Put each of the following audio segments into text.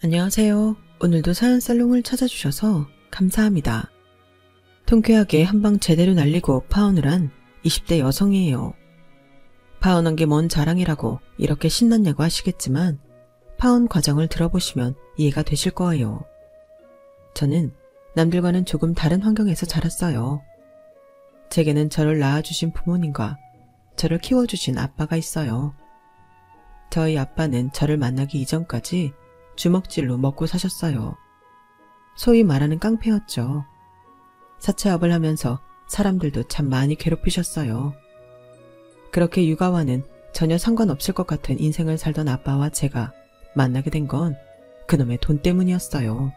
안녕하세요. 오늘도 사연살롱을 찾아주셔서 감사합니다. 통쾌하게 한방 제대로 날리고 파혼을 한 20대 여성이에요. 파혼한 게 뭔 자랑이라고 이렇게 신났냐고 하시겠지만 파혼 과정을 들어보시면 이해가 되실 거예요. 저는 남들과는 조금 다른 환경에서 자랐어요. 제게는 저를 낳아주신 부모님과 저를 키워주신 아빠가 있어요. 저희 아빠는 저를 만나기 이전까지 주먹질로 먹고 사셨어요. 소위 말하는 깡패였죠. 사채업을 하면서 사람들도 참 많이 괴롭히셨어요. 그렇게 육아와는 전혀 상관없을 것 같은 인생을 살던 아빠와 제가 만나게 된 건 그놈의 돈 때문이었어요.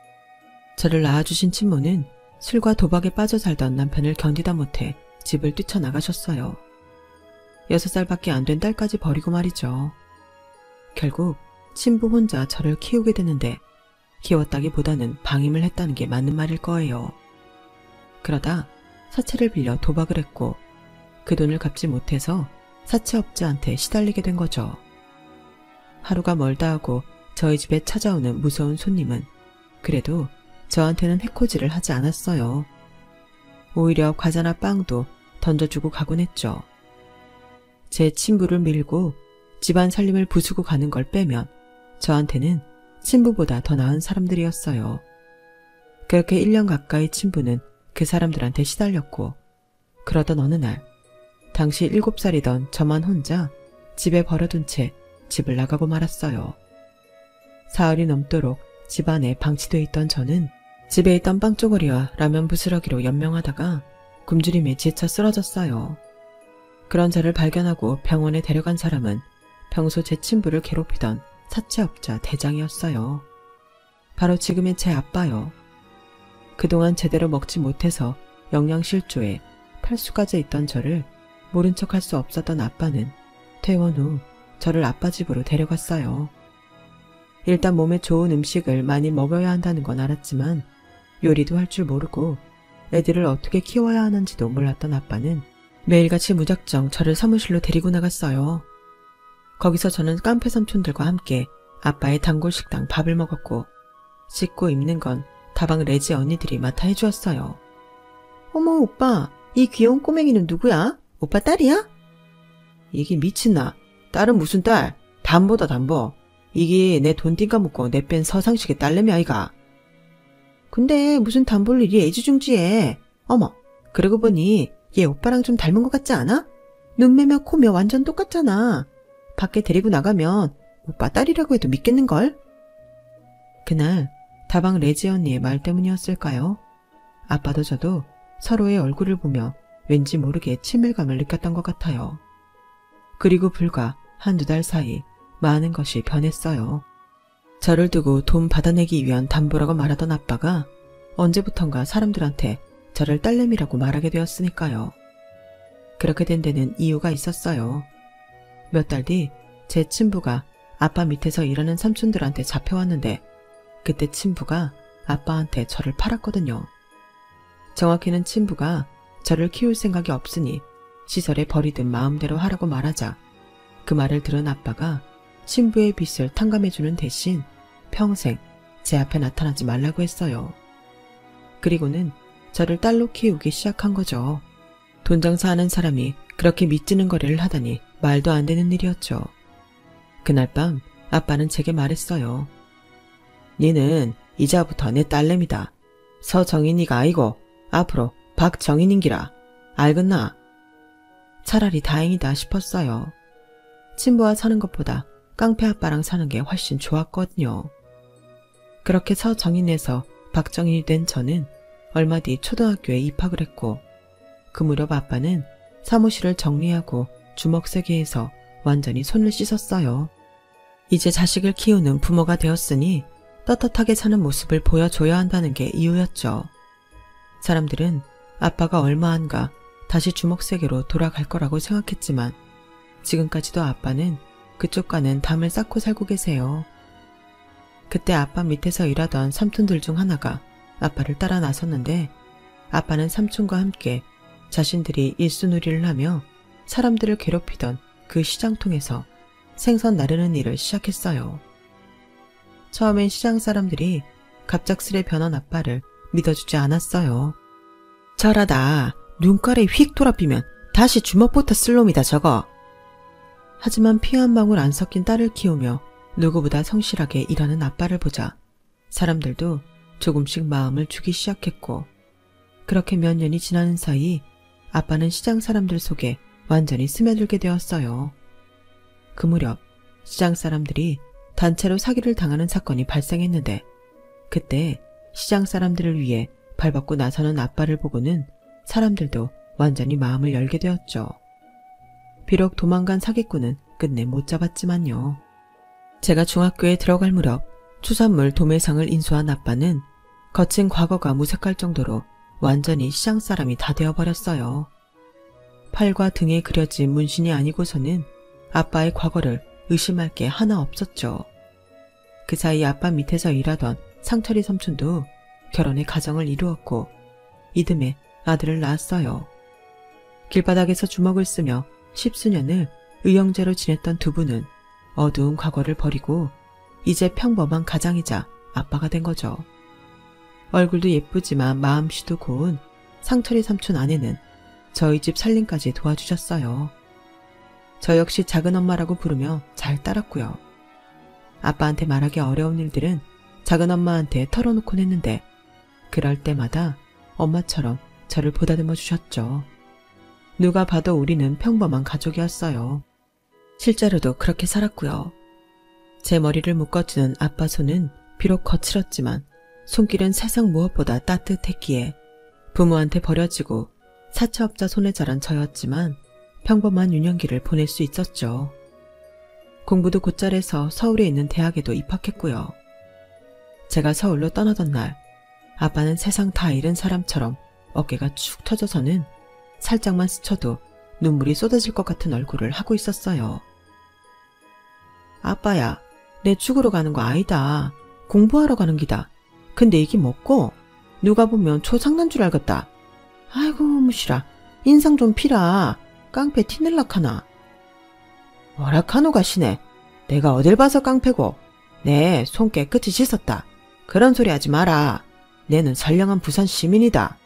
저를 낳아주신 친모는 술과 도박에 빠져 살던 남편을 견디다 못해 집을 뛰쳐나가셨어요. 6살밖에 안 된 딸까지 버리고 말이죠. 결국 친부 혼자 저를 키우게 되는데 키웠다기보다는 방임을 했다는 게 맞는 말일 거예요. 그러다 사채를 빌려 도박을 했고 그 돈을 갚지 못해서 사채업자한테 시달리게 된 거죠. 하루가 멀다 하고 저희 집에 찾아오는 무서운 손님은 그래도 저한테는 해코지를 하지 않았어요. 오히려 과자나 빵도 던져주고 가곤 했죠. 제 친부를 밀고 집안 살림을 부수고 가는 걸 빼면 저한테는 친부보다 더 나은 사람들이었어요. 그렇게 1년 가까이 친부는 그 사람들한테 시달렸고 그러던 어느 날 당시 7살이던 저만 혼자 집에 버려둔 채 집을 나가고 말았어요. 사흘이 넘도록 집안에 방치돼 있던 저는 집에 있던 빵조거리와 라면 부스러기로 연명하다가 굶주림에 지쳐 쓰러졌어요. 그런 저를 발견하고 병원에 데려간 사람은 평소 제 친부를 괴롭히던 사채업자 대장이었어요. 바로 지금의 제 아빠요. 그동안 제대로 먹지 못해서 영양실조에 탈수까지 있던 저를 모른 척할 수 없었던 아빠는 퇴원 후 저를 아빠 집으로 데려갔어요. 일단 몸에 좋은 음식을 많이 먹여야 한다는 건 알았지만 요리도 할 줄 모르고 애들을 어떻게 키워야 하는지도 몰랐던 아빠는 매일같이 무작정 저를 사무실로 데리고 나갔어요. 거기서 저는 깡패 삼촌들과 함께 아빠의 단골 식당 밥을 먹었고 씻고 입는 건 다방 레지 언니들이 맡아 해주었어요. 어머 오빠, 이 귀여운 꼬맹이는 누구야? 오빠 딸이야? 이게 미친나. 딸은 무슨 딸? 담보다 담보. 이게 내 돈 띵까먹고 내 뺀 서상식의 딸내미 아이가. 근데 무슨 담보를 이리 애지중지해. 어머, 그러고 보니 얘 오빠랑 좀 닮은 것 같지 않아? 눈매며 코며 완전 똑같잖아. 밖에 데리고 나가면 오빠 딸이라고 해도 믿겠는걸? 그날 다방 레지 언니의 말 때문이었을까요? 아빠도 저도 서로의 얼굴을 보며 왠지 모르게 친밀감을 느꼈던 것 같아요. 그리고 불과 한두 달 사이 많은 것이 변했어요. 저를 두고 돈 받아내기 위한 담보라고 말하던 아빠가 언제부턴가 사람들한테 저를 딸내미라고 말하게 되었으니까요. 그렇게 된 데는 이유가 있었어요. 몇 달 뒤 제 친부가 아빠 밑에서 일하는 삼촌들한테 잡혀왔는데 그때 친부가 아빠한테 저를 팔았거든요. 정확히는 친부가 저를 키울 생각이 없으니 시설에 버리든 마음대로 하라고 말하자 그 말을 들은 아빠가 친부의 빚을 탕감해주는 대신 평생 제 앞에 나타나지 말라고 했어요. 그리고는 저를 딸로 키우기 시작한 거죠. 돈 장사하는 사람이 그렇게 밑지는 거래를 하다니 말도 안 되는 일이었죠. 그날 밤 아빠는 제게 말했어요. 니는 이제부터 내 딸내미다. 서정인이가 아니고 앞으로 박정인인기라. 알겠나? 차라리 다행이다 싶었어요. 친부와 사는 것보다 깡패 아빠랑 사는 게 훨씬 좋았거든요. 그렇게 서정인에서 박정인이 된 저는 얼마 뒤 초등학교에 입학을 했고 그 무렵 아빠는 사무실을 정리하고 주먹세게해서 완전히 손을 씻었어요. 이제 자식을 키우는 부모가 되었으니 떳떳하게 사는 모습을 보여줘야 한다는 게 이유였죠. 사람들은 아빠가 얼마 안가 다시 주먹세게로 돌아갈 거라고 생각했지만 지금까지도 아빠는 그쪽과는 담을 쌓고 살고 계세요. 그때 아빠 밑에서 일하던 삼촌들 중 하나가 아빠를 따라 나섰는데 아빠는 삼촌과 함께 자신들이 일수놀이를 하며 사람들을 괴롭히던 그 시장통에서 생선 나르는 일을 시작했어요. 처음엔 시장 사람들이 갑작스레 변한 아빠를 믿어주지 않았어요. 저러다 눈깔에 휙 돌아비면 다시 주먹부터 쓸 놈이다 저거. 하지만 피 한 방울 안 섞인 딸을 키우며 누구보다 성실하게 일하는 아빠를 보자 사람들도 조금씩 마음을 주기 시작했고, 그렇게 몇 년이 지나는 사이 아빠는 시장 사람들 속에 완전히 스며들게 되었어요. 그 무렵 시장 사람들이 단체로 사기를 당하는 사건이 발생했는데, 그때 시장 사람들을 위해 발벗고 나서는 아빠를 보고는 사람들도 완전히 마음을 열게 되었죠. 비록 도망간 사기꾼은 끝내 못 잡았지만요. 제가 중학교에 들어갈 무렵 추산물 도매상을 인수한 아빠는 거친 과거가 무색할 정도로 완전히 시장 사람이 다 되어버렸어요. 팔과 등에 그려진 문신이 아니고서는 아빠의 과거를 의심할 게 하나 없었죠. 그 사이 아빠 밑에서 일하던 상철이 삼촌도 결혼해 가정을 이루었고 이듬해 아들을 낳았어요. 길바닥에서 주먹을 쓰며 십수년을 의형제로 지냈던 두 분은 어두운 과거를 버리고 이제 평범한 가장이자 아빠가 된 거죠. 얼굴도 예쁘지만 마음씨도 고운 상철이 삼촌 아내는 저희 집 살림까지 도와주셨어요. 저 역시 작은엄마라고 부르며 잘 따랐고요. 아빠한테 말하기 어려운 일들은 작은엄마한테 털어놓곤 했는데 그럴 때마다 엄마처럼 저를 보다듬어 주셨죠. 누가 봐도 우리는 평범한 가족이었어요. 실제로도 그렇게 살았고요. 제 머리를 묶어주는 아빠 손은 비록 거칠었지만 손길은 세상 무엇보다 따뜻했기에 부모한테 버려지고 사채업자 손에 자란 저였지만 평범한 유년기를 보낼 수 있었죠. 공부도 곧잘해서 서울에 있는 대학에도 입학했고요. 제가 서울로 떠나던 날 아빠는 세상 다 잃은 사람처럼 어깨가 축 터져서는 살짝만 스쳐도 눈물이 쏟아질 것 같은 얼굴을 하고 있었어요. 아빠야, 내 죽으러 가는 거 아니다. 공부하러 가는 기다. 근데 이게 뭐고? 누가 보면 초상난 줄 알겠다. 아이고 무시라. 인상 좀 피라. 깡패 티낼락하나. 뭐라카노 가시네. 내가 어딜 봐서 깡패고. 내 손 깨끗이 씻었다. 그런 소리 하지 마라. 내는 선량한 부산 시민이다.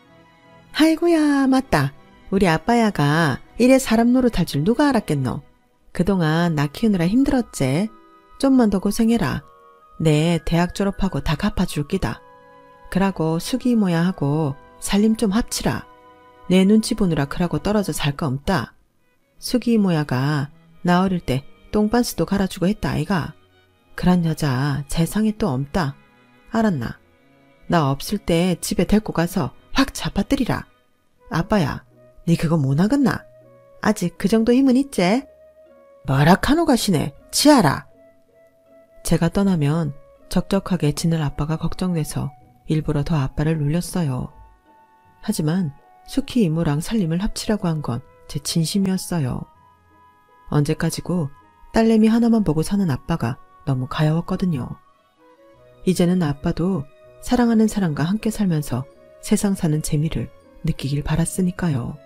아이고야 맞다. 우리 아빠야가 이래 사람 노릇할 줄 누가 알았겠노. 그동안 나 키우느라 힘들었지. 좀만 더 고생해라. 내 대학 졸업하고 다 갚아줄 기다. 그러고 수기 이모야 하고 살림 좀 합치라. 내 눈치 보느라 그러고 떨어져 살 거 없다. 수기 이모야가 나 어릴 때 똥반스도 갈아주고 했다 아이가. 그런 여자 세상에 또 없다. 알았나? 나 없을 때 집에 데리고 가서 확 잡아뜨리라. 아빠야, 니 그거 못 하겠나? 아직 그 정도 힘은 있지? 뭐라 카노 가시네. 치아라. 제가 떠나면 적적하게 지낼 아빠가 걱정돼서 일부러 더 아빠를 놀렸어요. 하지만 수키 이모랑 살림을 합치라고 한 건 제 진심이었어요. 언제까지고 딸내미 하나만 보고 사는 아빠가 너무 가여웠거든요. 이제는 아빠도 사랑하는 사람과 함께 살면서 세상 사는 재미를 느끼길 바랐으니까요.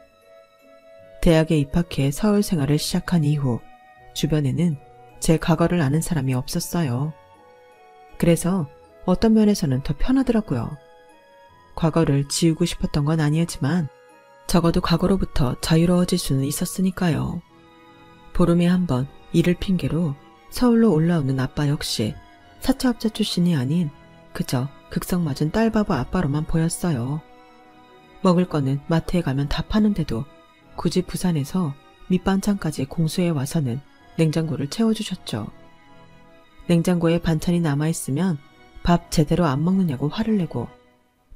대학에 입학해 서울 생활을 시작한 이후 주변에는 제 과거를 아는 사람이 없었어요. 그래서 어떤 면에서는 더 편하더라고요. 과거를 지우고 싶었던 건 아니었지만 적어도 과거로부터 자유로워질 수는 있었으니까요. 보름에 한 번 일을 핑계로 서울로 올라오는 아빠 역시 사채업자 출신이 아닌 그저 극성맞은 딸바보 아빠로만 보였어요. 먹을 거는 마트에 가면 다 파는데도 굳이 부산에서 밑반찬까지 공수해 와서는 냉장고를 채워주셨죠. 냉장고에 반찬이 남아있으면 밥 제대로 안 먹느냐고 화를 내고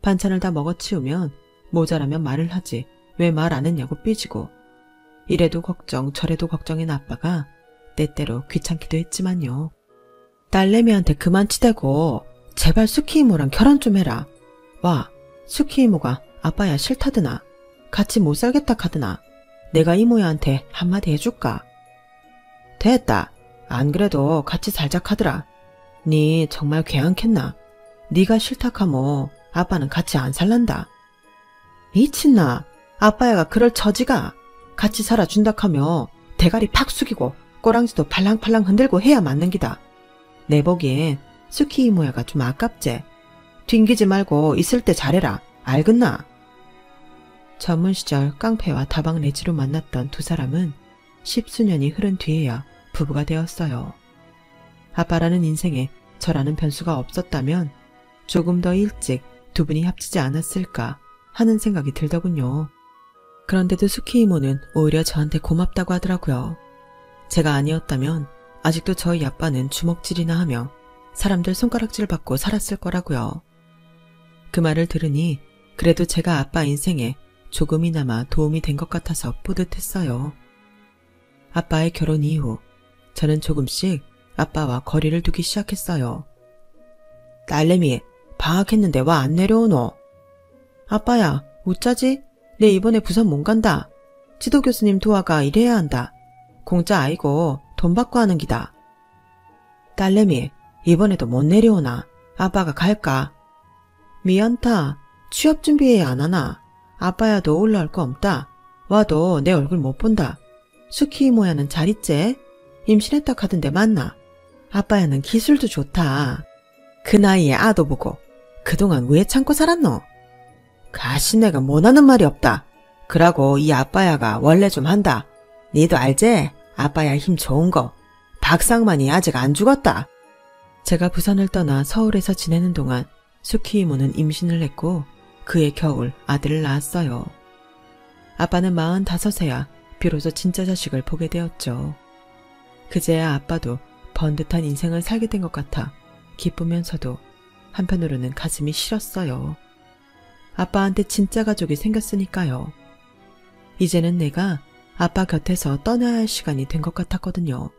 반찬을 다 먹어치우면 모자라면 말을 하지 왜 말 안 했냐고 삐지고 이래도 걱정 저래도 걱정인 아빠가 때때로 귀찮기도 했지만요. 딸내미한테 그만 치대고 제발 수키 이모랑 결혼 좀 해라. 와, 수키 이모가 아빠야 싫다드나. 같이 못 살겠다 카드나. 내가 이모야한테 한마디 해줄까? 됐다. 안 그래도 같이 살자 카드라. 니 정말 괴한겠나? 니가 싫다 카모 아빠는 같이 안 살란다. 미친나. 아빠야가 그럴 처지가. 같이 살아준다 카며 대가리 팍 숙이고 꼬랑지도 팔랑팔랑 흔들고 해야 맞는 기다. 내 보기엔 수키 이모야가 좀 아깝제. 튕기지 말고 있을 때 잘해라. 알겠나? 전문 시절 깡패와 다방 레지로 만났던 두 사람은 10수년이 흐른 뒤에야 부부가 되었어요. 아빠라는 인생에 저라는 변수가 없었다면 조금 더 일찍 두 분이 합치지 않았을까 하는 생각이 들더군요. 그런데도 수키 이모는 오히려 저한테 고맙다고 하더라고요. 제가 아니었다면 아직도 저희 아빠는 주먹질이나 하며 사람들 손가락질 받고 살았을 거라고요. 그 말을 들으니 그래도 제가 아빠 인생에 조금이나마 도움이 된 것 같아서 뿌듯했어요. 아빠의 결혼 이후 저는 조금씩 아빠와 거리를 두기 시작했어요. 딸내미, 방학했는데 와 안 내려오노? 아빠야, 어쩌지? 내 이번에 부산 못 간다. 지도 교수님 도와가 일해야 한다. 공짜 아이고 돈 받고 하는 기다. 딸내미, 이번에도 못 내려오나? 아빠가 갈까? 미안타. 취업 준비해야 안 하나? 아빠야도 올라올 거 없다. 와도 내 얼굴 못 본다. 수키 이모야는 잘 있제? 임신했다 카던데 맞나? 아빠야는 기술도 좋다. 그 나이에 아도 보고 그동안 왜 참고 살았노? 가시네가 못하는 말이 없다. 그러고 이 아빠야가 원래 좀 한다. 니도 알제? 아빠야 힘 좋은 거. 박상만이 아직 안 죽었다. 제가 부산을 떠나 서울에서 지내는 동안 수키 이모는 임신을 했고 그해 겨울 아들을 낳았어요. 아빠는 45세야 비로소 진짜 자식을 보게 되었죠. 그제야 아빠도 번듯한 인생을 살게 된 것 같아 기쁘면서도 한편으로는 가슴이 시렸어요. 아빠한테 진짜 가족이 생겼으니까요. 이제는 내가 아빠 곁에서 떠나야 할 시간이 된 것 같았거든요.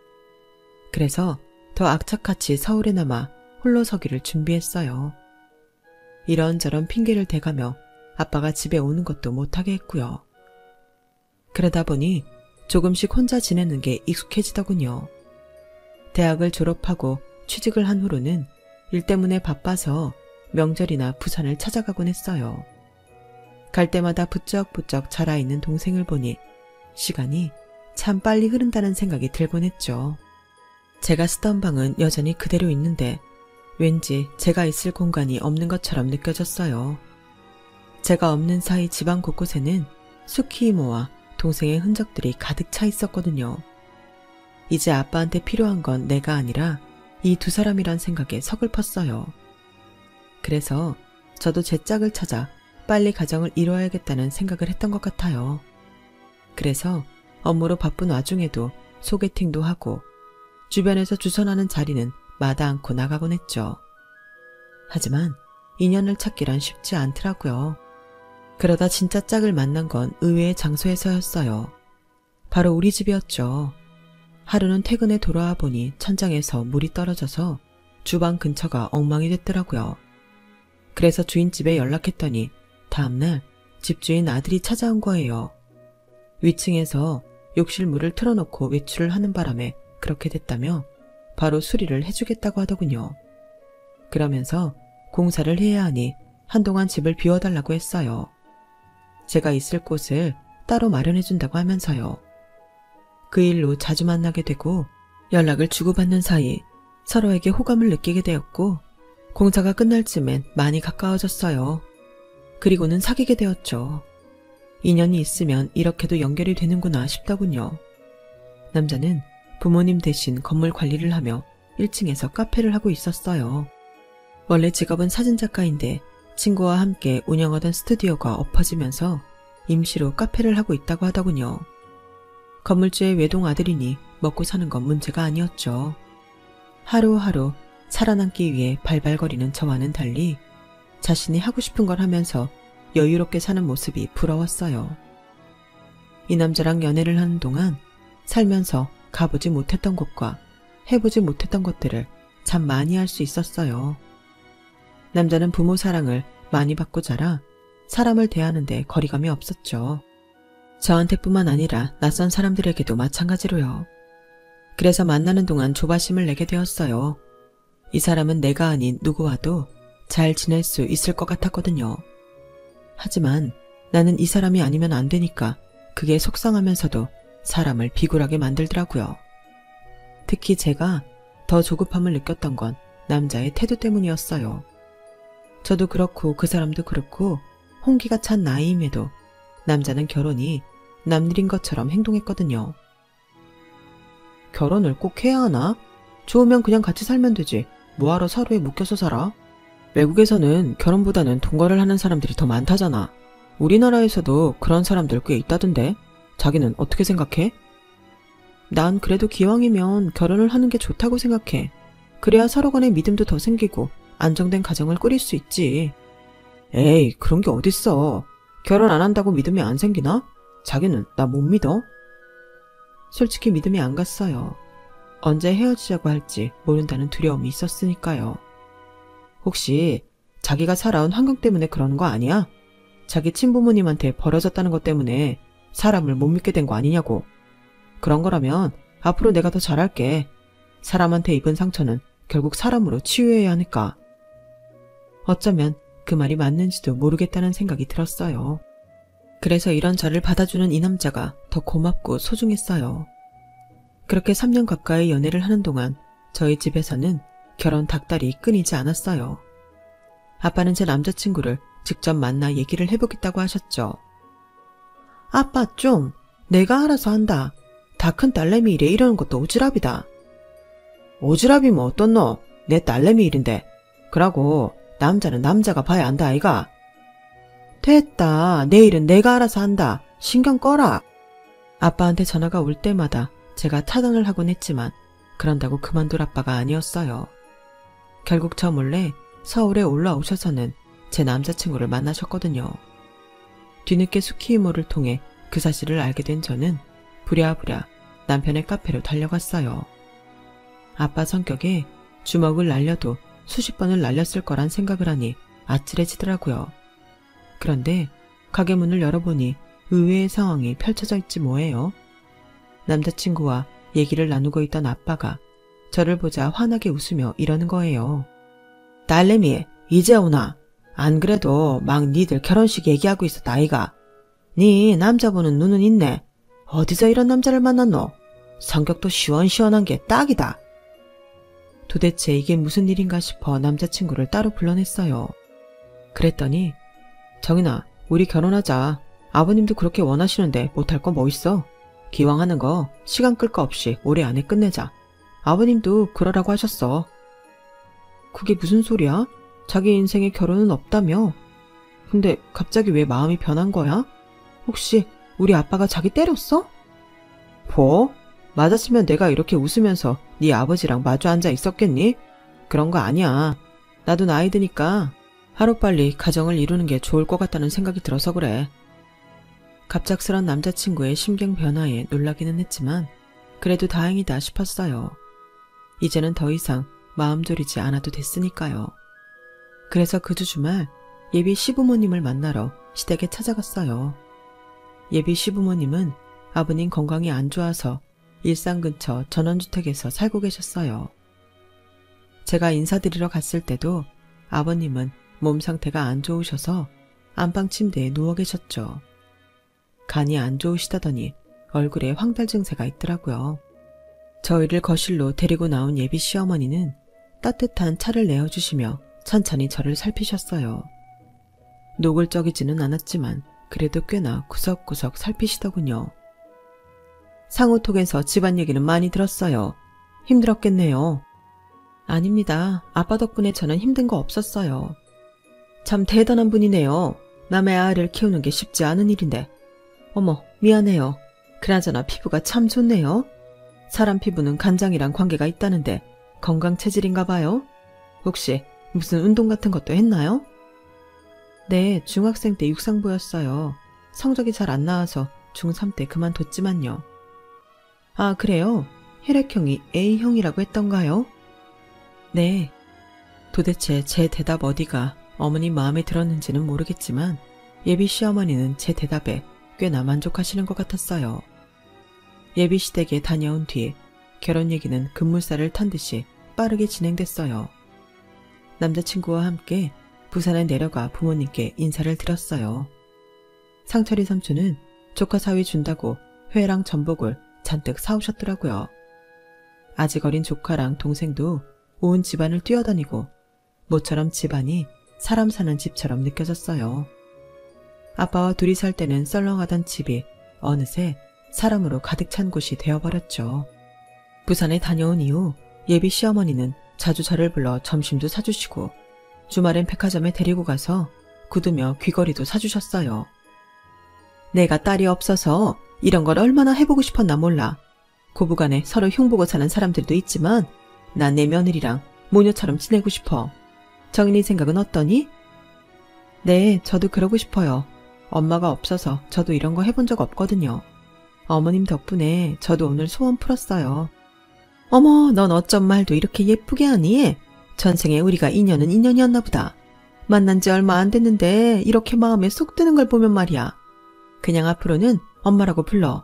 그래서 더 악착같이 서울에 남아 홀로 서기를 준비했어요. 이런저런 핑계를 대가며 아빠가 집에 오는 것도 못하게 했고요. 그러다 보니 조금씩 혼자 지내는 게 익숙해지더군요. 대학을 졸업하고 취직을 한 후로는 일 때문에 바빠서 명절이나 부산을 찾아가곤 했어요. 갈 때마다 부쩍부쩍 자라있는 동생을 보니 시간이 참 빨리 흐른다는 생각이 들곤 했죠. 제가 쓰던 방은 여전히 그대로 있는데 왠지 제가 있을 공간이 없는 것처럼 느껴졌어요. 제가 없는 사이 집안 곳곳에는 수키 이모와 동생의 흔적들이 가득 차 있었거든요. 이제 아빠한테 필요한 건 내가 아니라 이 두 사람이란 생각에 서글펐어요. 그래서 저도 제 짝을 찾아 빨리 가정을 이뤄야겠다는 생각을 했던 것 같아요. 그래서 업무로 바쁜 와중에도 소개팅도 하고 주변에서 주선하는 자리는 마다 않고 나가곤 했죠. 하지만 인연을 찾기란 쉽지 않더라고요. 그러다 진짜 짝을 만난 건 의외의 장소에서였어요. 바로 우리 집이었죠. 하루는 퇴근에 돌아와 보니 천장에서 물이 떨어져서 주방 근처가 엉망이 됐더라고요. 그래서 주인집에 연락했더니 다음날 집주인 아들이 찾아온 거예요. 위층에서 욕실 물을 틀어놓고 외출을 하는 바람에 그렇게 됐다며 바로 수리를 해주겠다고 하더군요. 그러면서 공사를 해야 하니 한동안 집을 비워달라고 했어요. 제가 있을 곳을 따로 마련해준다고 하면서요. 그 일로 자주 만나게 되고 연락을 주고받는 사이 서로에게 호감을 느끼게 되었고 공사가 끝날 쯤엔 많이 가까워졌어요. 그리고는 사귀게 되었죠. 인연이 있으면 이렇게도 연결이 되는구나 싶더군요. 남자는 부모님 대신 건물 관리를 하며 1층에서 카페를 하고 있었어요. 원래 직업은 사진작가인데 친구와 함께 운영하던 스튜디오가 엎어지면서 임시로 카페를 하고 있다고 하더군요. 건물주의 외동 아들이니 먹고 사는 건 문제가 아니었죠. 하루하루 살아남기 위해 발발거리는 저와는 달리 자신이 하고 싶은 걸 하면서 여유롭게 사는 모습이 부러웠어요. 이 남자랑 연애를 하는 동안 살면서 가보지 못했던 곳과 해보지 못했던 것들을 참 많이 할 수 있었어요. 남자는 부모 사랑을 많이 받고 자라 사람을 대하는데 거리감이 없었죠. 저한테뿐만 아니라 낯선 사람들에게도 마찬가지로요. 그래서 만나는 동안 조바심을 내게 되었어요. 이 사람은 내가 아닌 누구와도 잘 지낼 수 있을 것 같았거든요. 하지만 나는 이 사람이 아니면 안 되니까 그게 속상하면서도 사람을 비굴하게 만들더라고요. 특히 제가 더 조급함을 느꼈던 건 남자의 태도 때문이었어요. 저도 그렇고 그 사람도 그렇고 홍기가 찬 나이임에도 남자는 결혼이 남일인 것처럼 행동했거든요. 결혼을 꼭 해야 하나? 좋으면 그냥 같이 살면 되지. 뭐하러 서로에 묶여서 살아? 외국에서는 결혼보다는 동거를 하는 사람들이 더 많다잖아. 우리나라에서도 그런 사람들 꽤 있다던데. 자기는 어떻게 생각해? 난 그래도 기왕이면 결혼을 하는 게 좋다고 생각해. 그래야 서로 간의 믿음도 더 생기고 안정된 가정을 꾸릴 수 있지. 에이, 그런 게 어딨어. 결혼 안 한다고 믿음이 안 생기나? 자기는 나 못 믿어? 솔직히 믿음이 안 갔어요. 언제 헤어지자고 할지 모른다는 두려움이 있었으니까요. 혹시 자기가 살아온 환경 때문에 그러는 거 아니야? 자기 친부모님한테 버려졌다는 것 때문에 사람을 못 믿게 된 거 아니냐고. 그런 거라면 앞으로 내가 더 잘할게. 사람한테 입은 상처는 결국 사람으로 치유해야 하니까. 어쩌면 그 말이 맞는지도 모르겠다는 생각이 들었어요. 그래서 이런 저를 받아주는 이 남자가 더 고맙고 소중했어요. 그렇게 3년 가까이 연애를 하는 동안 저희 집에서는 결혼 닭다리 끊이지 않았어요. 아빠는 제 남자친구를 직접 만나 얘기를 해보겠다고 하셨죠. 아빠 좀 내가 알아서 한다. 다 큰 딸내미 일에 이러는 것도 오지랖이다. 오지랖이면 어떤 너? 내 딸내미 일인데. 그러고 남자는 남자가 봐야 한다 아이가. 됐다. 내일은 내가 알아서 한다. 신경 꺼라. 아빠한테 전화가 올 때마다 제가 타당을 하곤 했지만 그런다고 그만둘 아빠가 아니었어요. 결국 저 몰래 서울에 올라오셔서는 제 남자친구를 만나셨거든요. 뒤늦게 수키 이모를 통해 그 사실을 알게 된 저는 부랴부랴 남편의 카페로 달려갔어요. 아빠 성격에 주먹을 날려도 수십 번을 날렸을 거란 생각을 하니 아찔해지더라고요. 그런데 가게 문을 열어보니 의외의 상황이 펼쳐져 있지 뭐예요. 남자친구와 얘기를 나누고 있던 아빠가 저를 보자 환하게 웃으며 이러는 거예요. 딸내미 이제 오나? 안 그래도 막 니들 결혼식 얘기하고 있었다 아이가. 니 남자 보는 눈은 있네. 어디서 이런 남자를 만났노? 성격도 시원시원한 게 딱이다. 도대체 이게 무슨 일인가 싶어 남자친구를 따로 불러냈어요. 그랬더니 정인아 우리 결혼하자. 아버님도 그렇게 원하시는데 못할 거 뭐 있어? 기왕 하는 거 시간 끌 거 없이 올해 안에 끝내자. 아버님도 그러라고 하셨어. 그게 무슨 소리야? 자기 인생에 결혼은 없다며? 근데 갑자기 왜 마음이 변한 거야? 혹시 우리 아빠가 자기 때렸어? 뭐? 맞았으면 내가 이렇게 웃으면서 네 아버지랑 마주 앉아 있었겠니? 그런 거 아니야. 나도 나이 드니까 하루빨리 가정을 이루는 게 좋을 것 같다는 생각이 들어서 그래. 갑작스런 남자친구의 심경 변화에 놀라기는 했지만 그래도 다행이다 싶었어요. 이제는 더 이상 마음 졸이지 않아도 됐으니까요. 그래서 그 주 주말 예비 시부모님을 만나러 시댁에 찾아갔어요. 예비 시부모님은 아버님 건강이 안 좋아서 일산 근처 전원주택에서 살고 계셨어요. 제가 인사드리러 갔을 때도 아버님은 몸 상태가 안 좋으셔서 안방 침대에 누워 계셨죠. 간이 안 좋으시다더니 얼굴에 황달 증세가 있더라고요. 저희를 거실로 데리고 나온 예비 시어머니는 따뜻한 차를 내어주시며 천천히 저를 살피셨어요. 노골적이지는 않았지만 그래도 꽤나 구석구석 살피시더군요. 상호톡에서 집안 얘기는 많이 들었어요. 힘들었겠네요. 아닙니다. 아빠 덕분에 저는 힘든 거 없었어요. 참 대단한 분이네요. 남의 아이를 키우는 게 쉽지 않은 일인데. 어머, 미안해요. 그나저나 피부가 참 좋네요. 사람 피부는 간장이랑 관계가 있다는데 건강 체질인가 봐요? 혹시 무슨 운동 같은 것도 했나요? 네, 중학생 때 육상부였어요. 성적이 잘 안 나와서 중3 때 그만뒀지만요. 아, 그래요? 혈액형이 A형이라고 했던가요? 네. 도대체 제 대답 어디가 어머님 마음에 들었는지는 모르겠지만 예비 시어머니는 제 대답에 꽤나 만족하시는 것 같았어요. 예비 시댁에 다녀온 뒤 결혼 얘기는 급물살을 탄 듯이 빠르게 진행됐어요. 남자친구와 함께 부산에 내려가 부모님께 인사를 드렸어요. 상철이 삼촌은 조카 사위 준다고 회랑 전복을 잔뜩 사오셨더라고요. 아직 어린 조카랑 동생도 온 집안을 뛰어다니고 모처럼 집안이 사람 사는 집처럼 느껴졌어요. 아빠와 둘이 살 때는 썰렁하던 집이 어느새 사람으로 가득 찬 곳이 되어버렸죠. 부산에 다녀온 이후 예비 시어머니는 자주 저를 불러 점심도 사주시고 주말엔 백화점에 데리고 가서 구두며 귀걸이도 사주셨어요. 내가 딸이 없어서 이런 걸 얼마나 해보고 싶었나 몰라. 고부간에 서로 흉보고 사는 사람들도 있지만 난 내 며느리랑 모녀처럼 지내고 싶어. 정인이 생각은 어떠니? 네, 저도 그러고 싶어요. 엄마가 없어서 저도 이런 거 해본 적 없거든요. 어머님 덕분에 저도 오늘 소원 풀었어요. 어머, 넌 어쩜 말도 이렇게 예쁘게 하니? 전생에 우리가 인연은 인연이었나 보다. 만난 지 얼마 안 됐는데 이렇게 마음에 쏙 드는 걸 보면 말이야. 그냥 앞으로는 엄마라고 불러.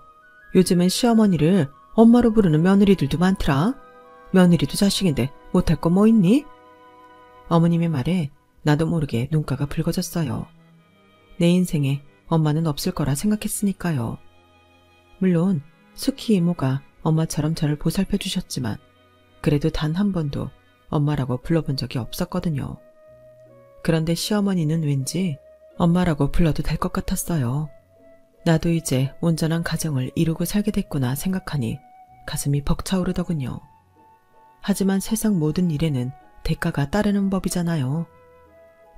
요즘은 시어머니를 엄마로 부르는 며느리들도 많더라. 며느리도 자식인데 못할 거 뭐 있니? 어머님의 말에 나도 모르게 눈가가 붉어졌어요. 내 인생에 엄마는 없을 거라 생각했으니까요. 물론 수키 이모가 엄마처럼 저를 보살펴 주셨지만 그래도 단 한 번도 엄마라고 불러본 적이 없었거든요. 그런데 시어머니는 왠지 엄마라고 불러도 될 것 같았어요. 나도 이제 온전한 가정을 이루고 살게 됐구나 생각하니 가슴이 벅차오르더군요. 하지만 세상 모든 일에는 대가가 따르는 법이잖아요.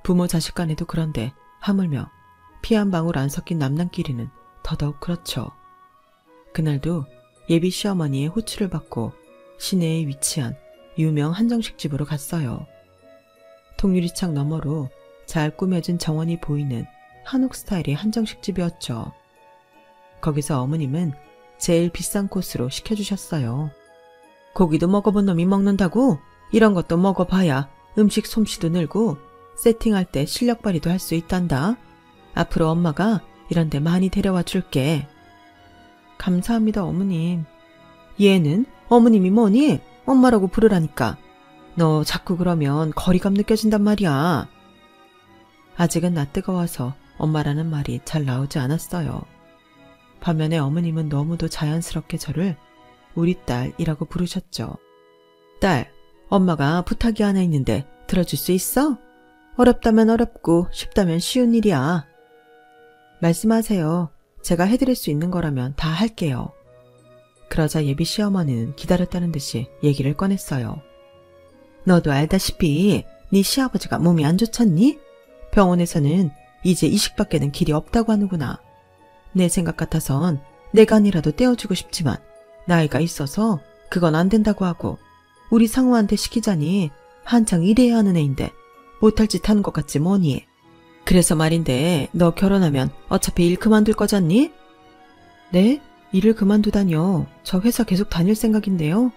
부모 자식 간에도 그런데 하물며 피 한 방울 안 섞인 남남끼리는 더더욱 그렇죠. 그날도 예비 시어머니의 호출을 받고 시내에 위치한 유명 한정식집으로 갔어요. 통유리창 너머로 잘 꾸며진 정원이 보이는 한옥 스타일의 한정식집이었죠. 거기서 어머님은 제일 비싼 코스로 시켜주셨어요. 고기도 먹어본 놈이 먹는다고? 이런 것도 먹어봐야 음식 솜씨도 늘고 세팅할 때 실력 발휘도 할 수 있단다. 앞으로 엄마가 이런 데 많이 데려와 줄게. 감사합니다, 어머님. 얘는 어머님이 뭐니? 엄마라고 부르라니까. 너 자꾸 그러면 거리감 느껴진단 말이야. 아직은 나 뜨거워서 엄마라는 말이 잘 나오지 않았어요. 반면에 어머님은 너무도 자연스럽게 저를 우리 딸이라고 부르셨죠. 딸, 엄마가 부탁이 하나 있는데 들어줄 수 있어? 어렵다면 어렵고 쉽다면 쉬운 일이야. 말씀하세요. 제가 해드릴 수 있는 거라면 다 할게요. 그러자 예비 시어머니는 기다렸다는 듯이 얘기를 꺼냈어요. 너도 알다시피 네 시아버지가 몸이 안 좋잖니? 병원에서는 이제 이식밖에는 길이 없다고 하는구나. 내 생각 같아선 내가 아니라도 떼어주고 싶지만 나이가 있어서 그건 안 된다고 하고 우리 상우한테 시키자니 한창 일해야 하는 애인데 못할 짓 하는 것 같지 뭐니. 그래서 말인데 너 결혼하면 어차피 일 그만둘 거잖니? 네? 일을 그만두다뇨. 저 회사 계속 다닐 생각인데요.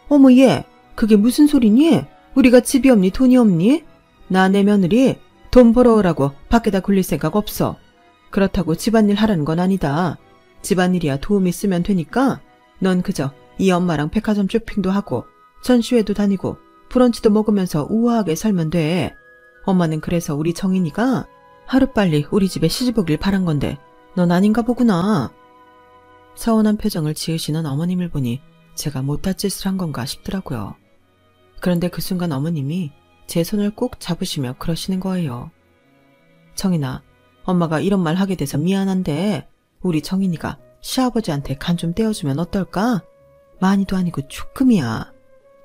어머 얘, 그게 무슨 소리니? 우리가 집이 없니 돈이 없니? 나 내 며느리 돈 벌어오라고 밖에다 굴릴 생각 없어. 그렇다고 집안일 하라는 건 아니다. 집안일이야 도움이 쓰면 되니까 넌 그저 이 엄마랑 백화점 쇼핑도 하고 전시회도 다니고 브런치도 먹으면서 우아하게 살면 돼. 엄마는 그래서 우리 정인이가 하루빨리 우리 집에 시집 오길 바란 건데 넌 아닌가 보구나. 서운한 표정을 지으시는 어머님을 보니 제가 못할 짓을 한 건가 싶더라고요. 그런데 그 순간 어머님이 제 손을 꼭 잡으시며 그러시는 거예요. 정인아, 엄마가 이런 말 하게 돼서 미안한데 우리 정인이가 시아버지한테 간 좀 떼어주면 어떨까? 많이도 아니고 조금이야.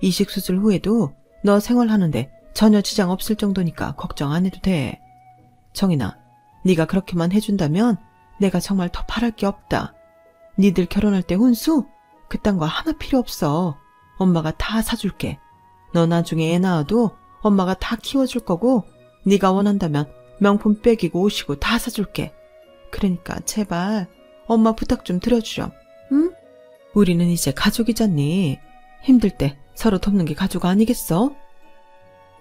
이식 수술 후에도 너 생활하는데 전혀 지장 없을 정도니까 걱정 안 해도 돼. 정인아, 네가 그렇게만 해준다면 내가 정말 더 바랄 게 없다. 니들 결혼할 때 혼수? 그딴 거 하나 필요 없어. 엄마가 다 사줄게. 너 나중에 애 낳아도 엄마가 다 키워줄 거고 네가 원한다면 명품 백이고 옷이고 다 사줄게. 그러니까 제발 엄마 부탁 좀 들어주렴. 응? 우리는 이제 가족이잖니. 힘들 때 서로 돕는 게 가족 아니겠어?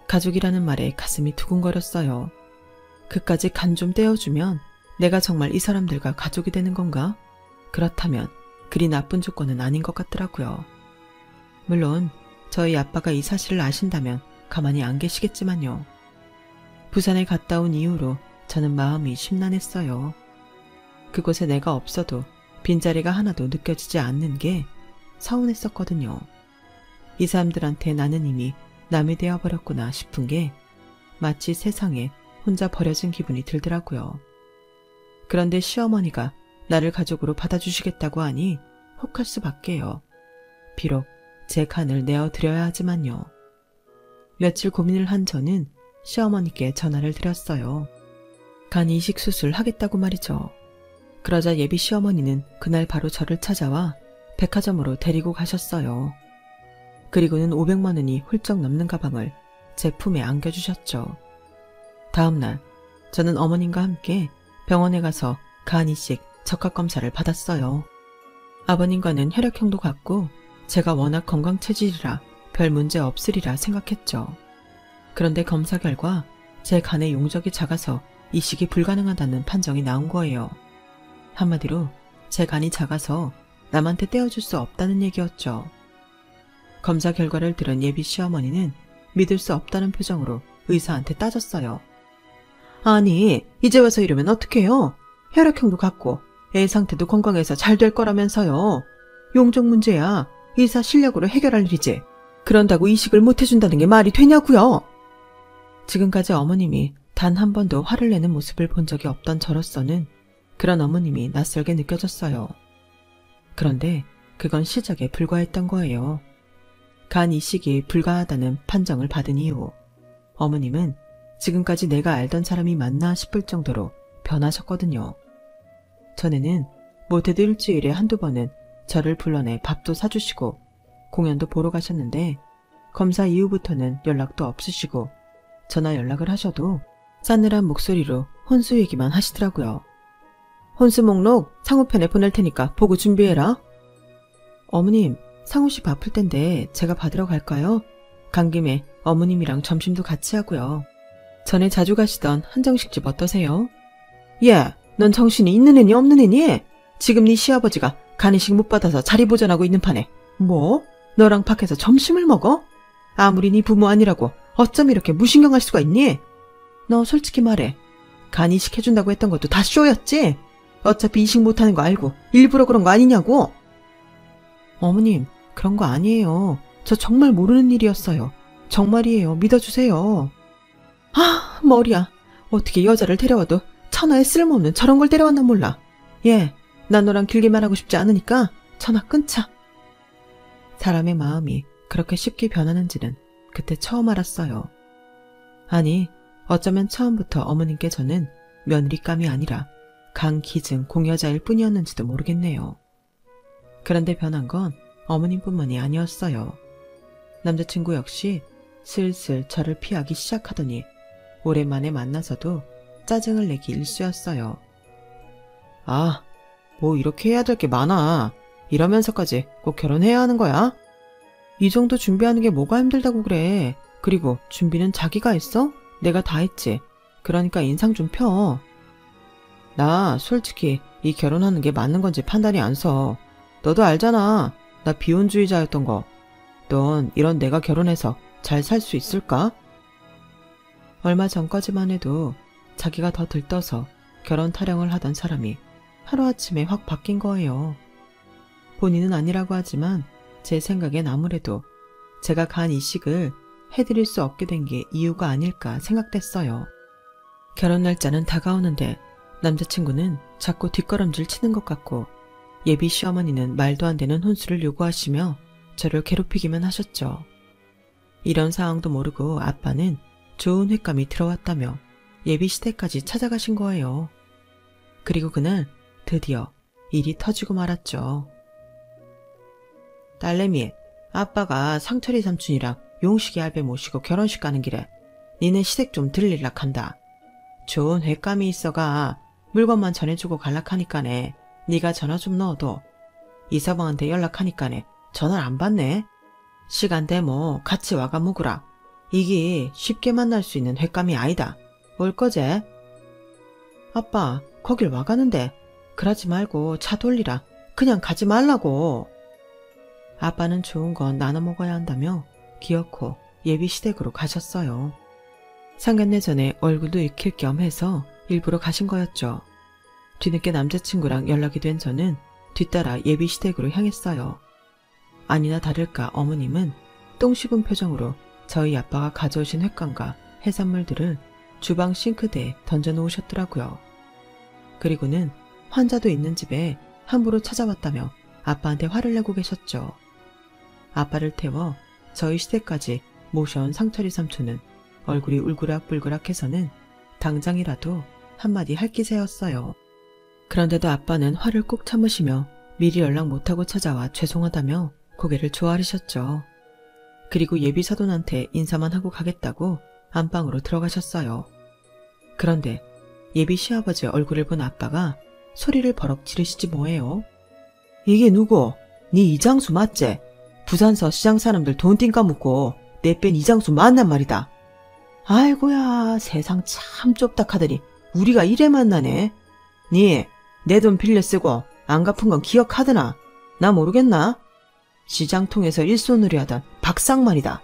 가족이라는 말에 가슴이 두근거렸어요. 그까지 간 좀 떼어주면 내가 정말 이 사람들과 가족이 되는 건가? 그렇다면 그리 나쁜 조건은 아닌 것 같더라고요. 물론 저희 아빠가 이 사실을 아신다면 가만히 안 계시겠지만요. 부산에 갔다 온 이후로 저는 마음이 심란했어요. 그곳에 내가 없어도 빈자리가 하나도 느껴지지 않는 게 서운했었거든요. 이 사람들한테 나는 이미 남이 되어버렸구나 싶은 게 마치 세상에 혼자 버려진 기분이 들더라고요. 그런데 시어머니가 나를 가족으로 받아주시겠다고 하니 혹할 수밖에요. 비록 제 간을 내어드려야 하지만요. 며칠 고민을 한 저는 시어머니께 전화를 드렸어요. 간 이식 수술 하겠다고 말이죠. 그러자 예비 시어머니는 그날 바로 저를 찾아와 백화점으로 데리고 가셨어요. 그리고는 500만 원이 훌쩍 넘는 가방을 제 품에 안겨주셨죠. 다음날 저는 어머님과 함께 병원에 가서 간 이식 적합검사를 받았어요. 아버님과는 혈액형도 같고 제가 워낙 건강체질이라 별 문제 없으리라 생각했죠. 그런데 검사 결과 제 간의 용적이 작아서 이식이 불가능하다는 판정이 나온 거예요. 한마디로 제 간이 작아서 남한테 떼어줄 수 없다는 얘기였죠. 검사 결과를 들은 예비 시어머니는 믿을 수 없다는 표정으로 의사한테 따졌어요. 아니, 이제 와서 이러면 어떡해요? 혈액형도 같고 애 상태도 건강해서 잘 될 거라면서요. 용적 문제야 의사 실력으로 해결할 일이지. 그런다고 이식을 못 해준다는 게 말이 되냐고요? 지금까지 어머님이 단 한 번도 화를 내는 모습을 본 적이 없던 저로서는 그런 어머님이 낯설게 느껴졌어요. 그런데 그건 시작에 불과했던 거예요. 간 이식이 불가하다는 판정을 받은 이후 어머님은 지금까지 내가 알던 사람이 맞나 싶을 정도로 변하셨거든요. 전에는 못해도 일주일에 한두 번은 저를 불러내 밥도 사주시고 공연도 보러 가셨는데 검사 이후부터는 연락도 없으시고 전화 연락을 하셔도 싸늘한 목소리로 혼수 얘기만 하시더라고요. 혼수 목록 상우편에 보낼 테니까 보고 준비해라. 어머님, 상우씨 바쁠 텐데 제가 받으러 갈까요? 간 김에 어머님이랑 점심도 같이 하고요. 전에 자주 가시던 한정식집 어떠세요? 예, 넌 정신이 있는 애니 없는 애니? 지금 네 시아버지가 간이식 못 받아서 자리 보전하고 있는 판에 뭐? 너랑 밖에서 점심을 먹어? 아무리 네 부모 아니라고 어쩜 이렇게 무신경할 수가 있니? 너 솔직히 말해. 간 이식 해준다고 했던 것도 다 쇼였지? 어차피 이식 못하는 거 알고 일부러 그런 거 아니냐고? 어머님, 그런 거 아니에요. 저 정말 모르는 일이었어요. 정말이에요. 믿어주세요. 아, 머리야. 어떻게 여자를 데려와도 천하에 쓸모없는 저런 걸 데려왔나 몰라. 예, 난 너랑 길게 말하고 싶지 않으니까 전화 끊자. 사람의 마음이 그렇게 쉽게 변하는지는 그때 처음 알았어요. 아니, 어쩌면 처음부터 어머님께 저는 며느리감이 아니라 강기증 공여자일 뿐이었는지도 모르겠네요. 그런데 변한 건 어머님뿐만이 아니었어요. 남자친구 역시 슬슬 저를 피하기 시작하더니 오랜만에 만나서도 짜증을 내기 일쑤였어요. 아, 뭐 이렇게 해야 될 게 많아. 이러면서까지 꼭 결혼해야 하는 거야? 이 정도 준비하는 게 뭐가 힘들다고 그래. 그리고 준비는 자기가 했어? 내가 다 했지. 그러니까 인상 좀 펴. 나 솔직히 이 결혼하는 게 맞는 건지 판단이 안 서. 너도 알잖아. 나 비혼주의자였던 거. 넌 이런 내가 결혼해서 잘 살 수 있을까? 얼마 전까지만 해도 자기가 더 들떠서 결혼 타령을 하던 사람이 하루아침에 확 바뀐 거예요. 본인은 아니라고 하지만 제 생각엔 아무래도 제가 간 이식을 해드릴 수 없게 된 게 이유가 아닐까 생각됐어요. 결혼 날짜는 다가오는데 남자친구는 자꾸 뒷걸음질 치는 것 같고 예비 시어머니는 말도 안 되는 혼수를 요구하시며 저를 괴롭히기만 하셨죠. 이런 상황도 모르고 아빠는 좋은 횟감이 들어왔다며 예비 시댁까지 찾아가신 거예요. 그리고 그날 드디어 일이 터지고 말았죠. 딸내미, 아빠가 상철이 삼촌이랑 용식이 할배 모시고 결혼식 가는 길에 니네 시댁 좀 들릴락 한다. 좋은 횟감이 있어가 물건만 전해주고 갈락하니까네 니가 전화 좀 넣어도 이서방한테 연락하니까네 전화를 안 받네. 시간대 뭐 같이 와가 묵으라. 이게 쉽게 만날 수 있는 횟감이 아니다. 올 거제? 아빠, 거길 와가는데 그러지 말고 차 돌리라. 그냥 가지 말라고. 아빠는 좋은 건 나눠 먹어야 한다며 기어코 예비 시댁으로 가셨어요. 상견례 전에 얼굴도 익힐 겸 해서 일부러 가신 거였죠. 뒤늦게 남자친구랑 연락이 된 저는 뒤따라 예비 시댁으로 향했어요. 아니나 다를까 어머님은 똥 씹은 표정으로 저희 아빠가 가져오신 횟감과 해산물들을 주방 싱크대에 던져놓으셨더라고요. 그리고는 환자도 있는 집에 함부로 찾아왔다며 아빠한테 화를 내고 계셨죠. 아빠를 태워 저희 시댁까지 모셔온 상철이 삼촌은 얼굴이 울그락불그락해서는 당장이라도 한마디 할 기세였어요. 그런데도 아빠는 화를 꾹 참으시며 미리 연락 못하고 찾아와 죄송하다며 고개를 조아리셨죠. 그리고 예비 사돈한테 인사만 하고 가겠다고 안방으로 들어가셨어요. 그런데 예비 시아버지 얼굴을 본 아빠가 소리를 버럭 지르시지 뭐예요. 이게 누구? 네 이장수 맞지? 부산서 시장 사람들 돈 띵까 묻고 내 뺀 이장수 맞단 말이다. 아이고야, 세상 참 좁다 카더니 우리가 이래 만나네. 니 내 돈 빌려 쓰고 안 갚은 건 기억하드나? 나 모르겠나? 시장 통해서 일손으로 하던 박상만이다.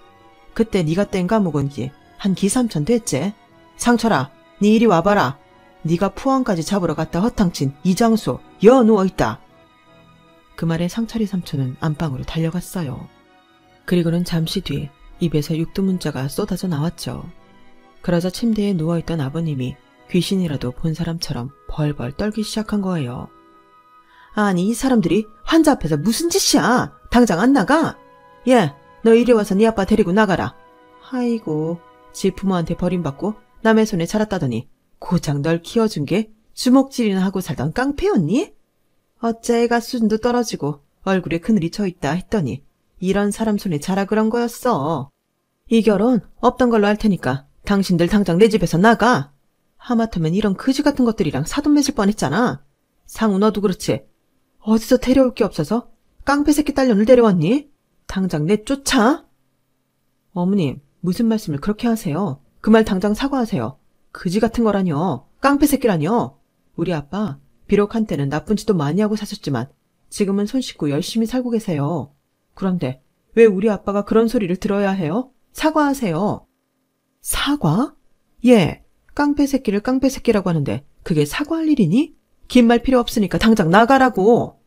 그때 니가 땡 까먹은 지 한 2~3천 됐지? 상철아, 니 이리 와봐라. 니가 포항까지 잡으러 갔다 허탕친 이장수 여 누워있다. 그 말에 상철이 삼촌은 안방으로 달려갔어요. 그리고는 잠시 뒤 입에서 육두문자가 쏟아져 나왔죠. 그러자 침대에 누워있던 아버님이 귀신이라도 본 사람처럼 벌벌 떨기 시작한 거예요. 아니, 이 사람들이 환자 앞에서 무슨 짓이야? 당장 안 나가? 예, 너 이리 와서 네 아빠 데리고 나가라. 아이고, 지 부모한테 버림받고 남의 손에 자랐다더니 고작 널 키워준 게 주먹질이나 하고 살던 깡패였니? 어째 애가 수준도 떨어지고 얼굴에 그늘이 져있다 했더니 이런 사람 손에 자라 그런 거였어. 이 결혼 없던 걸로 할 테니까 당신들 당장 내 집에서 나가. 하마터면 이런 그지 같은 것들이랑 사돈 맺을 뻔했잖아. 상우 너도 그렇지. 어디서 데려올 게 없어서 깡패 새끼 딸년을 데려왔니? 당장 내쫓아. 어머님, 무슨 말씀을 그렇게 하세요? 그 말 당장 사과하세요. 그지 같은 거라뇨. 깡패 새끼라뇨. 우리 아빠 비록 한때는 나쁜 짓도 많이 하고 사셨지만 지금은 손 씻고 열심히 살고 계세요. 그런데 왜 우리 아빠가 그런 소리를 들어야 해요? 사과하세요. 사과? 예, 깡패 새끼를 깡패 새끼라고 하는데 그게 사과할 일이니? 긴 말 필요 없으니까 당장 나가라고.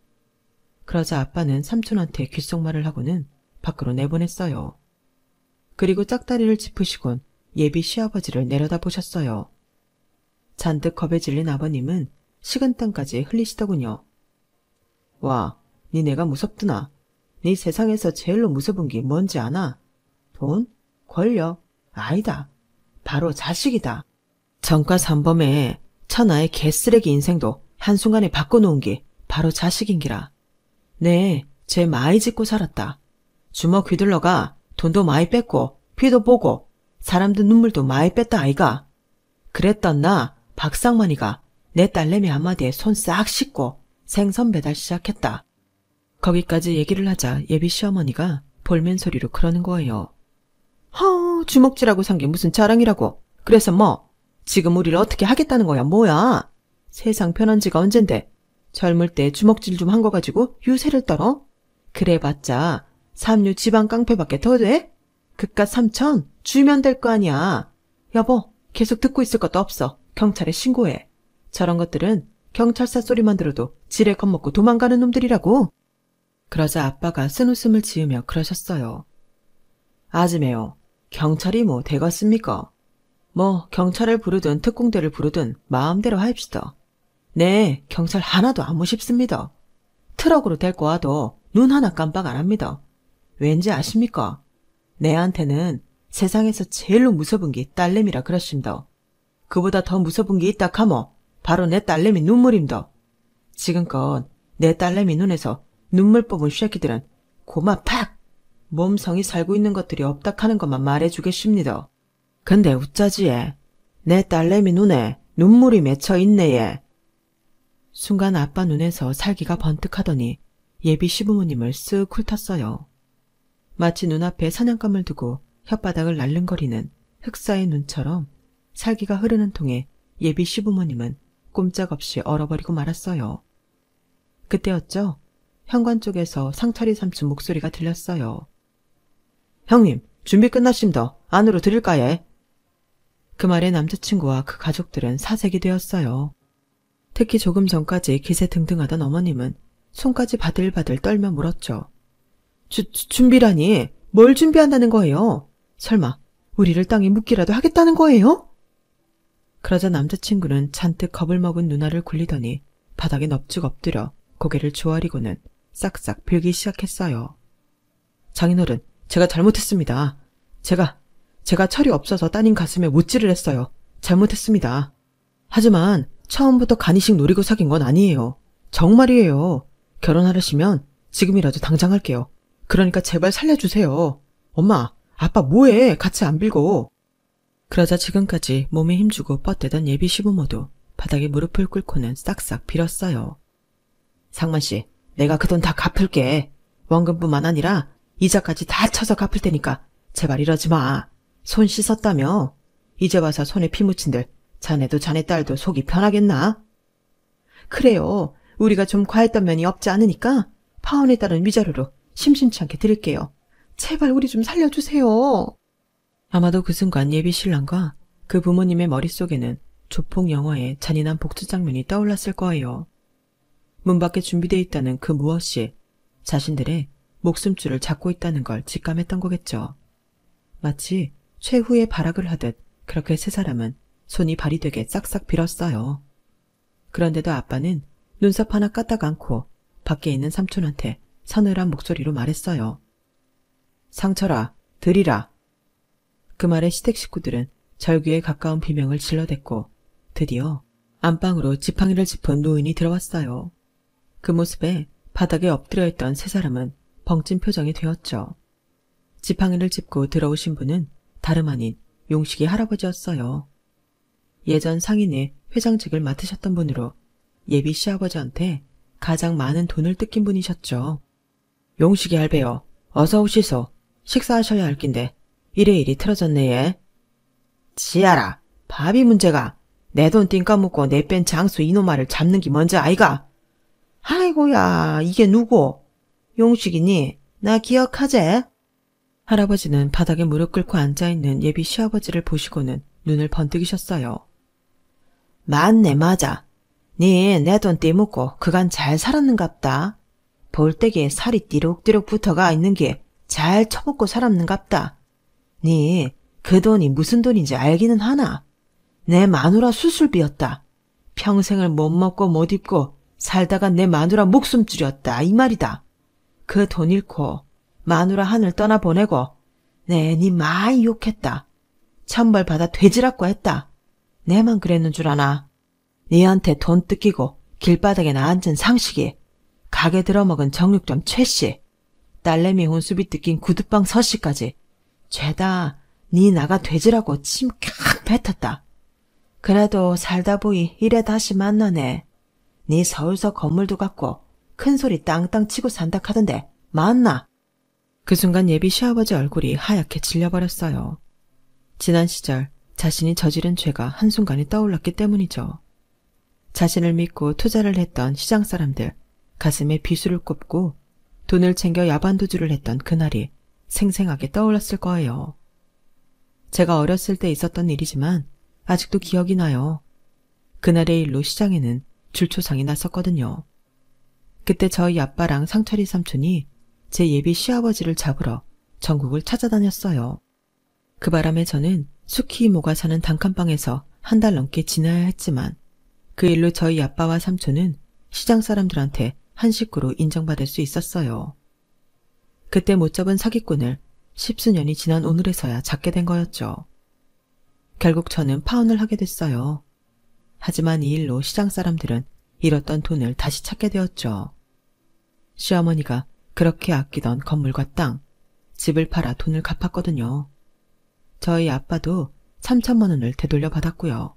그러자 아빠는 삼촌한테 귓속말을 하고는 밖으로 내보냈어요. 그리고 짝다리를 짚으시곤 예비 시아버지를 내려다보셨어요. 잔뜩 겁에 질린 아버님은 식은땀까지 흘리시더군요. 와, 니네가 무섭드나? 네 세상에서 제일로 무서운 게 뭔지 아나? 돈? 권력? 아니다. 바로 자식이다. 전과 삼범에 천하의 개쓰레기 인생도 한순간에 바꿔놓은 게 바로 자식인기라. 네, 쟤 많이 짓고 살았다. 주먹 휘둘러가 돈도 많이 뺐고 피도 보고 사람들 눈물도 많이 뺐다 아이가. 그랬던 나 박상만이가 내 딸내미 한마디에 손 싹 씻고 생선 배달 시작했다. 거기까지 얘기를 하자 예비 시어머니가 볼멘 소리로 그러는 거예요. 주먹질하고 산 게 무슨 자랑이라고. 그래서 뭐 지금 우리를 어떻게 하겠다는 거야 뭐야. 세상 편한 지가 언젠데 젊을 때 주먹질 좀 한 거 가지고 유세를 떨어? 그래봤자 삼류 지방 깡패밖에 더 돼? 그깟 3천 주면 될 거 아니야. 여보, 계속 듣고 있을 것도 없어. 경찰에 신고해. 저런 것들은 경찰서 소리만 들어도 지레 겁먹고 도망가는 놈들이라고. 그러자 아빠가 쓴웃음을 지으며 그러셨어요. 아지매요. 경찰이 뭐 되겠습니까? 뭐 경찰을 부르든 특공대를 부르든 마음대로 하입시다. 네, 경찰 하나도 안 무십습니다. 트럭으로 데리고 와도 눈 하나 깜빡 안 합니다. 왠지 아십니까? 내한테는 세상에서 제일로 무서운 게 딸내미라 그러십니다. 그보다 더 무서운 게 있다 카모 바로 내 딸내미 눈물입니다. 지금껏 내 딸내미 눈에서 눈물 뽑은 쉐키들은 고마 팍! 몸성이 살고 있는 것들이 없다 하는 것만 말해주겠습니다. 근데 우짜지에 내 딸내미 눈에 눈물이 맺혀 있네 예. 순간 아빠 눈에서 살기가 번뜩하더니 예비 시부모님을 쓱 훑었어요. 마치 눈앞에 사냥감을 두고 혓바닥을 날름거리는 흑사의 눈처럼 살기가 흐르는 통에 예비 시부모님은 꼼짝없이 얼어버리고 말았어요. 그때였죠. 현관 쪽에서 상철이 삼촌 목소리가 들렸어요. 형님, 준비 끝났습니다. 안으로 들일까예? 그 말에 남자친구와 그 가족들은 사색이 되었어요. 특히 조금 전까지 기세등등하던 어머님은 손까지 바들바들 떨며 물었죠. 준비라니 뭘 준비한다는 거예요? 설마 우리를 땅에 묻기라도 하겠다는 거예요? 그러자 남자친구는 잔뜩 겁을 먹은 누나를 굴리더니 바닥에 넙죽 엎드려 고개를 조아리고는 싹싹 빌기 시작했어요. 장인어른, 제가 잘못했습니다. 제가 철이 없어서 따님 가슴에 못질을 했어요. 잘못했습니다. 하지만 처음부터 간이식 노리고 사귄 건 아니에요. 정말이에요. 결혼하려시면 지금이라도 당장 할게요. 그러니까 제발 살려주세요. 엄마, 아빠 뭐해? 같이 안 빌고. 그러자 지금까지 몸에 힘주고 뻗대던 예비 시부모도 바닥에 무릎을 꿇고는 싹싹 빌었어요. 상만씨, 내가 그 돈 다 갚을게. 원금뿐만 아니라 이자까지 다 쳐서 갚을 테니까 제발 이러지 마. 손 씻었다며? 이제 와서 손에 피 묻힌들 자네도 자네 딸도 속이 편하겠나? 그래요. 우리가 좀 과했던 면이 없지 않으니까 파혼에 따른 위자료로 심심치 않게 드릴게요. 제발 우리 좀 살려주세요. 아마도 그 순간 예비 신랑과 그 부모님의 머릿속에는 조폭 영화의 잔인한 복수 장면이 떠올랐을 거예요. 문 밖에 준비되어 있다는 그 무엇이 자신들의 목숨줄을 잡고 있다는 걸 직감했던 거겠죠. 마치 최후의 발악을 하듯 그렇게 세 사람은 손이 발이 되게 싹싹 빌었어요. 그런데도 아빠는 눈썹 하나 까딱 않고 밖에 있는 삼촌한테 서늘한 목소리로 말했어요. 상철아, 들이라. 그 말에 시댁 식구들은 절규에 가까운 비명을 질러댔고 드디어 안방으로 지팡이를 짚은 노인이 들어왔어요. 그 모습에 바닥에 엎드려 있던 세 사람은 벙찐 표정이 되었죠. 지팡이를 짚고 들어오신 분은 다름 아닌 용식이 할아버지였어요. 예전 상인의 회장직을 맡으셨던 분으로 예비 시아버지한테 가장 많은 돈을 뜯긴 분이셨죠. 용식이 할배요. 어서 오시소. 식사하셔야 할 낀데 이래 틀어졌네 얘. 지아라. 밥이 문제가. 내 돈 띵 까먹고 내 뺀 장수 이놈아를 잡는 게 먼저 아이가. 아이고야 이게 누구? 용식이니? 나 기억하제? 할아버지는 바닥에 무릎 꿇고 앉아있는 예비 시아버지를 보시고는 눈을 번뜩이셨어요. 맞네 맞아. 니 내 돈 떼먹고 그간 잘 살았는갑다. 볼때기에 살이 띠룩띠룩 붙어가 있는 게 잘 처먹고 살았는갑다. 니 그 돈이 무슨 돈인지 알기는 하나? 내 마누라 수술비였다. 평생을 못 먹고 못 입고 살다가 내 마누라 목숨 줄였다 이 말이다. 그 돈 잃고 마누라 하늘 떠나보내고 니 많이 욕했다. 천벌 받아 돼지라고 했다. 내만 그랬는 줄 아나. 니한테 돈 뜯기고 길바닥에 앉은 상식이, 가게 들어먹은 정육점 최씨, 딸내미 혼수비 뜯긴 구두방 서씨까지 죄다 니 나가 돼지라고 침 칵 뱉었다. 그래도 살다 보이 이래 다시 만나네. 니 서울서 건물도 갖고 큰소리 땅땅 치고 산다 카던데 맞나? 그 순간 예비 시아버지 얼굴이 하얗게 질려버렸어요. 지난 시절 자신이 저지른 죄가 한순간에 떠올랐기 때문이죠. 자신을 믿고 투자를 했던 시장 사람들 가슴에 비수를 꼽고 돈을 챙겨 야반도주를 했던 그날이 생생하게 떠올랐을 거예요. 제가 어렸을 때 있었던 일이지만 아직도 기억이 나요. 그날의 일로 시장에는 줄초상이 났었거든요. 그때 저희 아빠랑 상철이 삼촌이 제 예비 시아버지를 잡으러 전국을 찾아다녔어요. 그 바람에 저는 숙희 이모가 사는 단칸방에서 한 달 넘게 지내야 했지만 그 일로 저희 아빠와 삼촌은 시장 사람들한테 한 식구로 인정받을 수 있었어요. 그때 못 잡은 사기꾼을 10수년이 지난 오늘에서야 잡게 된 거였죠. 결국 저는 파혼을 하게 됐어요. 하지만 이 일로 시장 사람들은 잃었던 돈을 다시 찾게 되었죠. 시어머니가 그렇게 아끼던 건물과 땅, 집을 팔아 돈을 갚았거든요. 저희 아빠도 3천만 원을 되돌려 받았고요.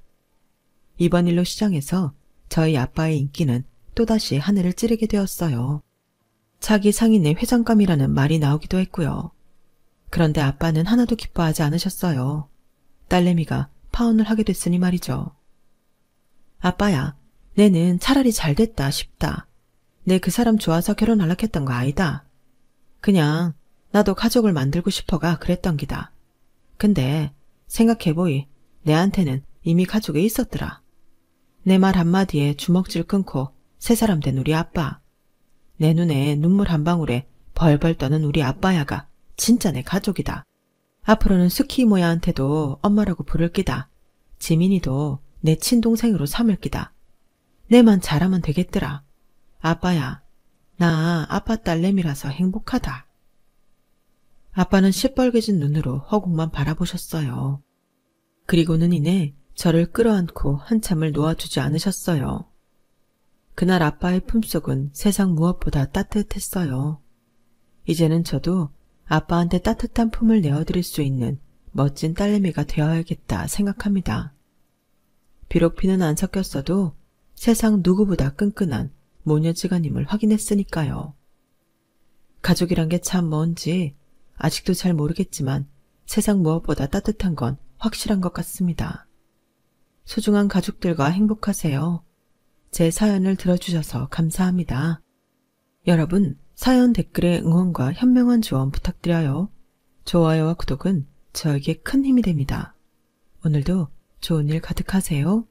이번 일로 시장에서 저희 아빠의 인기는 또다시 하늘을 찌르게 되었어요. 차기 상인의 회장감이라는 말이 나오기도 했고요. 그런데 아빠는 하나도 기뻐하지 않으셨어요. 딸내미가 파혼을 하게 됐으니 말이죠. 아빠야, 내는 차라리 잘 됐다 싶다. 내 그 사람 좋아서 결혼하려 했던 거 아니다. 그냥 나도 가족을 만들고 싶어가 그랬던 기다. 근데 생각해보이 내한테는 이미 가족이 있었더라. 내 말 한마디에 주먹질 끊고 새 사람 된 우리 아빠. 내 눈에 눈물 한 방울에 벌벌 떠는 우리 아빠야가 진짜 내 가족이다. 앞으로는 스키 모야한테도 엄마라고 부를 기다. 지민이도 내 친동생으로 삼을 기다. 내만 잘하면 되겠더라. 아빠야, 나 아빠 딸내미라서 행복하다. 아빠는 시뻘개진 눈으로 허공만 바라보셨어요. 그리고는 이내 저를 끌어안고 한참을 놓아주지 않으셨어요. 그날 아빠의 품속은 세상 무엇보다 따뜻했어요. 이제는 저도 아빠한테 따뜻한 품을 내어드릴 수 있는 멋진 딸내미가 되어야겠다 생각합니다. 비록 피는 안 섞였어도 세상 누구보다 끈끈한 모녀지간임을 확인했으니까요. 가족이란 게 참 뭔지 아직도 잘 모르겠지만 세상 무엇보다 따뜻한 건 확실한 것 같습니다. 소중한 가족들과 행복하세요. 제 사연을 들어주셔서 감사합니다. 여러분, 사연 댓글에 응원과 현명한 조언 부탁드려요. 좋아요와 구독은 저에게 큰 힘이 됩니다. 오늘도 좋은 일 가득하세요.